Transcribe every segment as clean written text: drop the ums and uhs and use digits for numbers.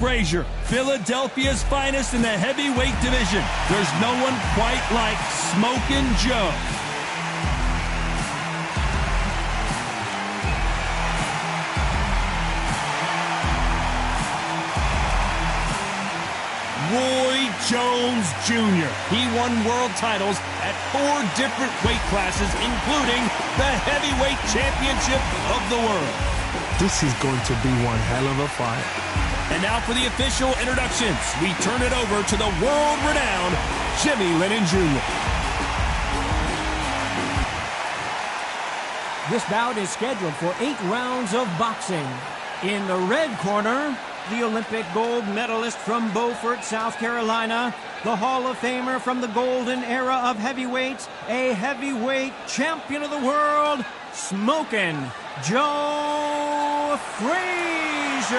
FRAZIER, Philadelphia's finest in the heavyweight division. There's no one quite like Smokin' Joe. Roy Jones Jr. He won world titles at 4 different weight classes, including the heavyweight championship of the world. This is going to be one hell of a fight. And now for the official introductions. We turn it over to the world-renowned Jimmy Lennon Jr. This bout is scheduled for 8 rounds of boxing. In the red corner, the Olympic gold medalist from Beaufort, South Carolina, the Hall of Famer from the golden era of heavyweights, a heavyweight champion of the world, Smokin' Joe FRAZIER.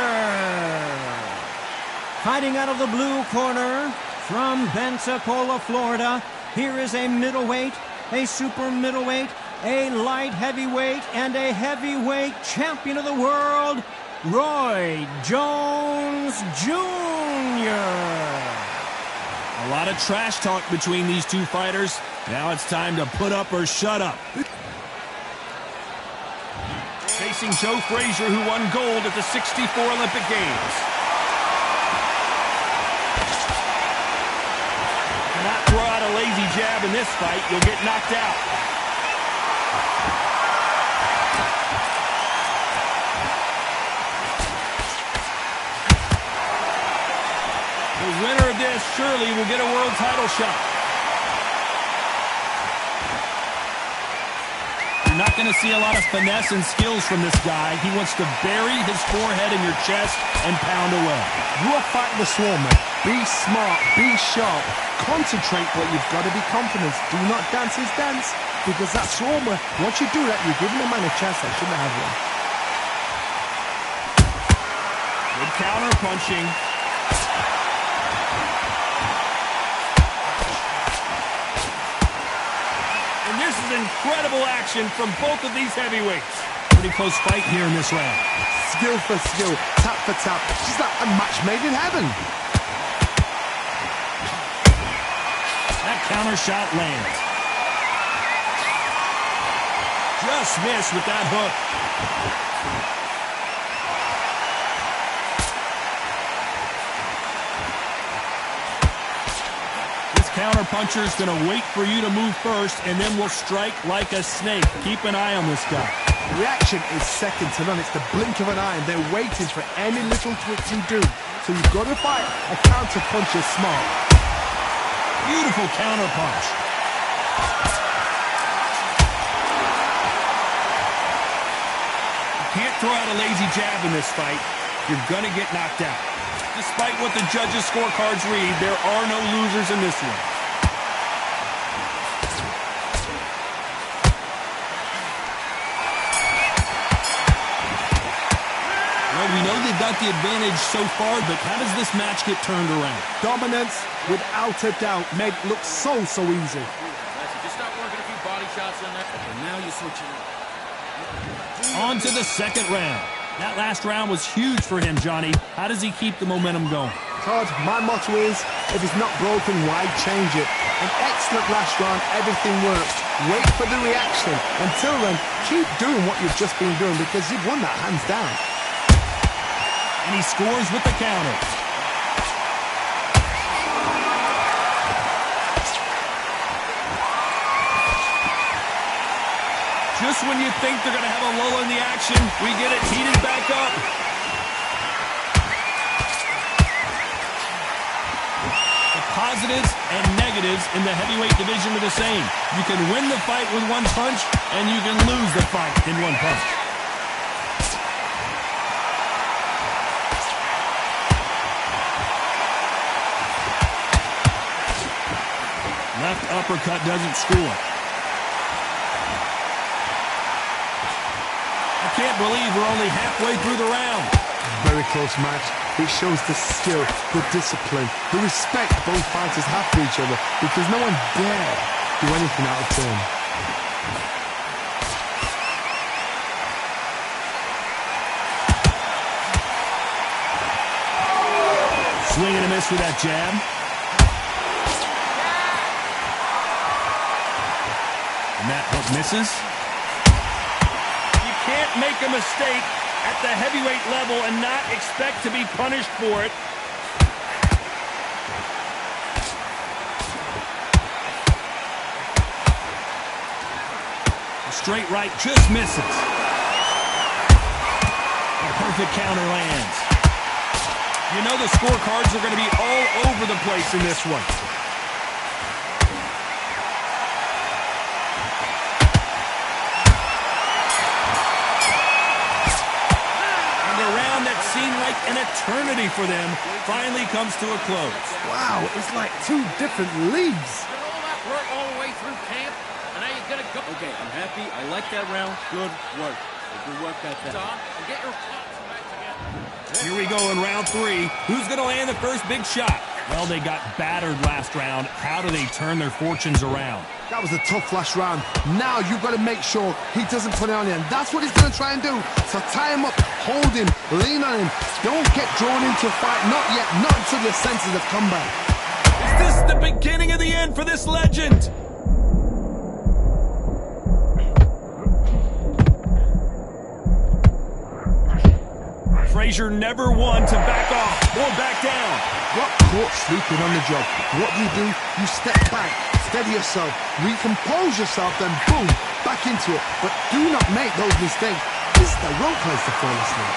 Fighting out of the blue corner from Pensacola, Florida, here is a middleweight, a super middleweight, a light heavyweight, and a heavyweight champion of the world, Roy Jones Jr. A lot of trash talk between these two fighters. Now it's time to put up or shut up. Facing Joe FRAZIER, who won gold at the '64 Olympic Games. Cannot throw out a lazy jab in this fight. You'll get knocked out. The winner of this surely will get a world title shot. You're not going to see a lot of finesse and skills from this guy. He wants to bury his forehead in your chest and pound away. You are fighting the swarmer. Be smart, be sharp, concentrate, but you've got to be confident. Do not dance his dance, because that swarmer, once you do that, you're giving a man a chance that shouldn't have one. Good counter punching. And this is incredible action from both of these heavyweights. Pretty close fight here in this round. Skill for skill, tap for tap. Just like a match made in heaven. That counter shot lands. Just missed with that hook. Counter puncher is going to wait for you to move first, and then will strike like a snake. Keep an eye on this guy. Reaction is second to none. It's the blink of an eye, and they're waiting for any little twitch you do. So you've got to fight a counter puncher smart. Beautiful counter punch. You can't throw out a lazy jab in this fight. You're going to get knocked out. Despite what the judges' scorecards read, there are no losers in this one. Well, we know they've got the advantage so far, but how does this match get turned around? Dominance, without a doubt, made it look so easy. Just start working a few body shots on that, and now you're switching it. On to the second round. That last round was huge for him, Johnny. How does he keep the momentum going? Todd, my motto is, if it's not broken, why change it? An excellent last round, everything works. Wait for the reaction. Until then, keep doing what you've just been doing, because you've won that hands down. And he scores with the counter. Just when you think they're going to have a lull in the action, we get it heated back up. The positives and negatives in the heavyweight division are the same. You can win the fight with one punch, and you can lose the fight in one punch. Left uppercut doesn't score. I can't believe we're only halfway through the round. Very close match. It shows the skill, the discipline, the respect both fighters have for each other, because no one dare do anything out of turn. Swing and a miss with that jab. And that hook misses. You can't make a mistake at the heavyweight level and not expect to be punished for it. The straight right just misses. A perfect counter lands. You know the scorecards are going to be all over the place in this one. Seemed like an eternity for them finally comes to a close. Wow, it's like two different leagues. Did all that work all the way through camp, and now you're gonna go. Okay, I'm happy. I like that round. Good work. Good work out there. And get your thoughts back together. Here we go in round 3. Who's going to land the first big shot? Well, they got battered last round. How do they turn their fortunes around? That was a tough last round. Now you've got to make sure he doesn't put it on you, and that's what he's going to try and do. So tie him up, hold him, lean on him. Don't get drawn into a fight. Not yet. Not until your senses have come back. Is this the beginning of the end for this legend? Frazier never one to back off or back down. Got caught sleeping on the job. What do? You step back, steady yourself, recompose yourself, then boom, back into it. But do not make those mistakes. This is the wrong place to fall asleep.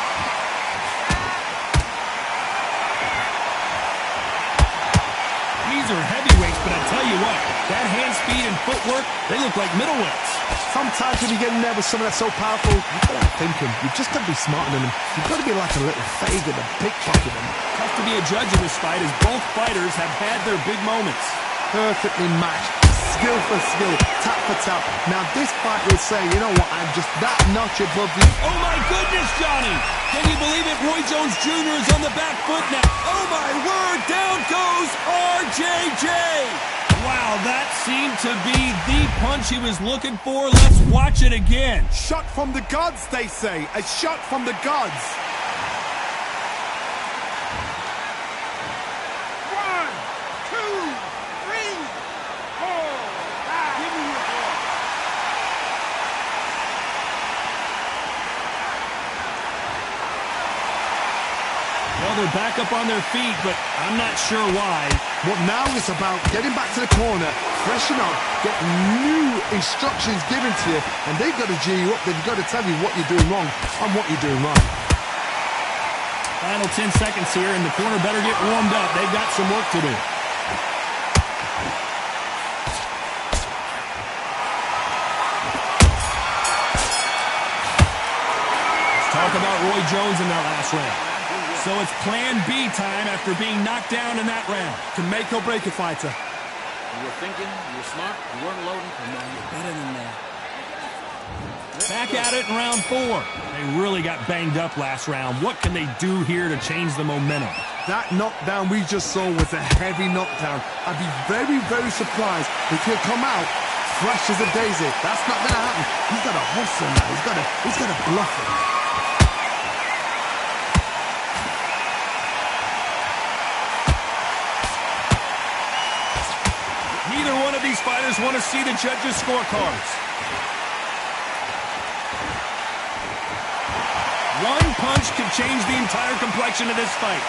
These are heavyweights, but I tell you what, that hand speed and footwork, they look like middleweights. Sometimes when you get in there with someone that's so powerful, you've got to think him. You've just got to be smarter than him. You've got to be like a little Fagan and pickpocket him. Tough to be a judge of this fight as both fighters have had their big moments. Perfectly matched, skill for skill, tap for tap. Now this fight will say, you know what, I'm just that notch above you. Oh my goodness, Johnny! Can you believe it? Roy Jones Jr. is on the back foot now. Oh my word, down goes RJJ! Wow, that seemed to be the punch he was looking for. Let's watch it again. Shot from the gods, they say. A shot from the gods. 1, 2, 3, 4, 5. Give me your ball. Well, they're back up on their feet, but I'm not sure why. But now it's about getting back to the corner, freshen up, get new instructions given to you, and they've got to G you up. They've got to tell you what you're doing wrong and what you're doing right. Final 10 seconds here, and the corner better get warmed up. They've got some work to do. Let's talk about Roy Jones in that last round. So it's plan B time after being knocked down in that round. Can make or break a fighter. You were thinking, you were smart, you weren't loading. Come on, you're better than that. Back at it in round 4. They really got banged up last round. What can they do here to change the momentum? That knockdown we just saw was a heavy knockdown. I'd be very, very surprised if he'll come out fresh as a daisy. That's not going to happen. He's got to hustle now. He's got to bluff it. Neither one of these fighters want to see the judges' scorecards. One punch could change the entire complexion of this fight.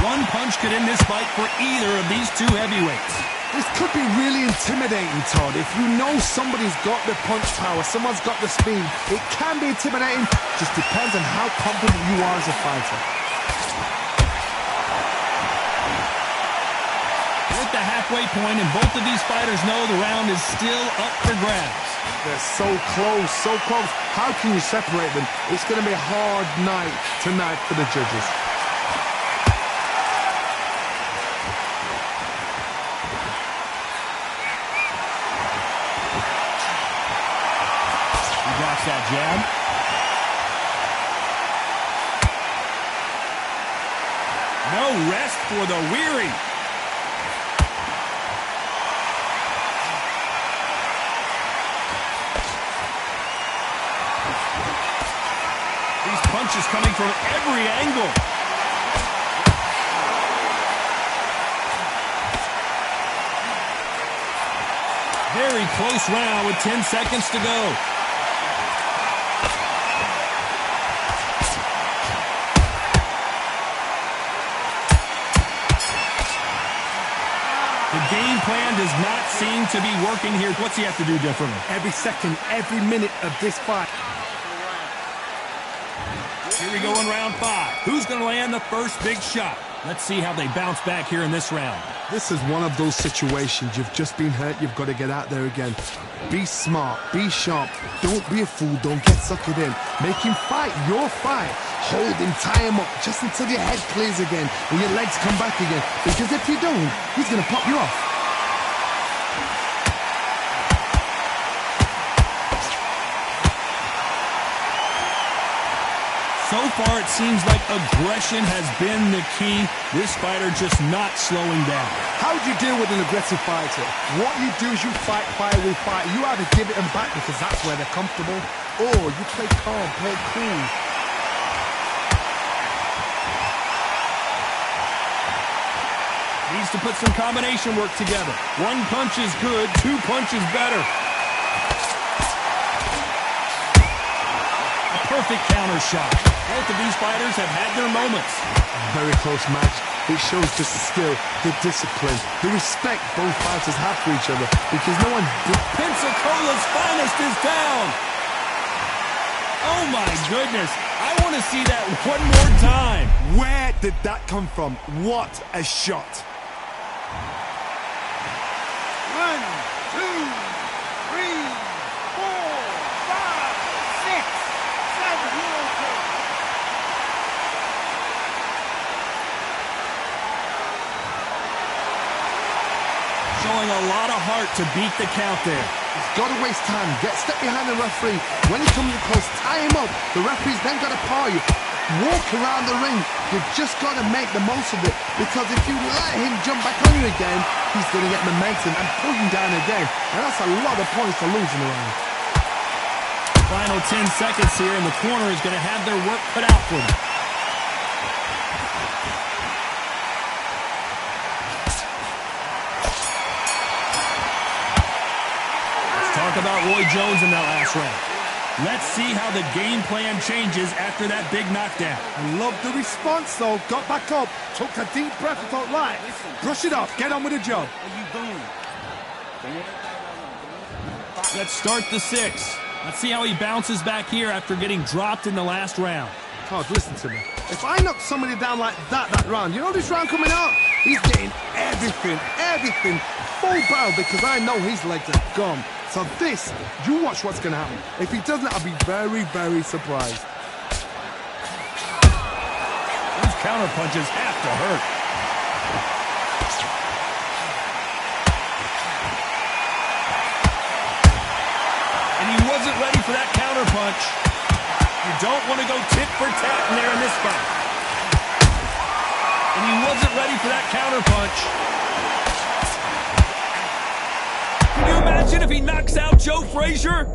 One punch could end this fight for either of these two heavyweights. This could be really intimidating, Todd. If you know somebody's got the punch power, someone's got the speed, it can be intimidating. Just depends on how confident you are as a fighter. We're at the halfway point, and both of these fighters know the round is still up for grabs. They're so close, so close. How can you separate them? It's going to be a hard night tonight for the judges. That jab. No rest for the weary. punches coming from every angle. Very close round with 10 seconds to go. The game plan does not seem to be working here. What's he have to do differently? Every second, every minute of this fight. Here we go in round 5. Who's going to land the first big shot? Let's see how they bounce back here in this round. This is one of those situations. You've just been hurt. You've got to get out there again. Be smart. Be sharp. Don't be a fool. Don't get suckered in. Make him fight your fight. Hold him, tie him up just until your head clears again and your legs come back again. Because if you don't, he's going to pop you off. So far, it seems like aggression has been the key. This fighter just not slowing down. How do you deal with an aggressive fighter? What you do is you fight fire with fire. You either give it them back because that's where they're comfortable, or you play calm, play cool. Needs to put some combination work together. One punch is good, 2 punches better. A perfect counter shot. Both of these fighters have had their moments. Very close match. It shows just the skill, the discipline, the respect both fighters have for each other because no one... Pensacola's finest is down. Oh my goodness. I want to see that one more time. Where did that come from? What a shot. 1, 2, 3, 4, 5, 6, 7. Showing a lot of heart to beat the count there. He's got to waste time. Step behind the referee. When he comes close, tie him up. The referee's then got to paw you. Walk around the ring. You've just got to make the most of it. Because if you let him jump back on you again, he's going to get momentum and pull you down again. And that's a lot of points to lose in the round. Final 10 seconds here, and the corner is going to have their work cut out for them. Talk about Roy Jones in that last round. Let's see how the game plan changes after that big knockdown. I love the response, though. Got back up, took a deep breath and thought, right, brush it off, get on with the job. What are you doing? Let's start the 6. Let's see how he bounces back here after getting dropped in the last round. Todd, listen to me. If I knock somebody down like that round, you know this round coming out? He's getting everything, full barrel because I know his legs are gone. So this, you watch what's going to happen. If he doesn't, I'll be very, very surprised. Those counter punches have to hurt. And he wasn't ready for that counter punch. You don't want to go tit for tat in there in this fight. And he wasn't ready for that counter punch. Can you imagine if he knocks out Joe Frazier?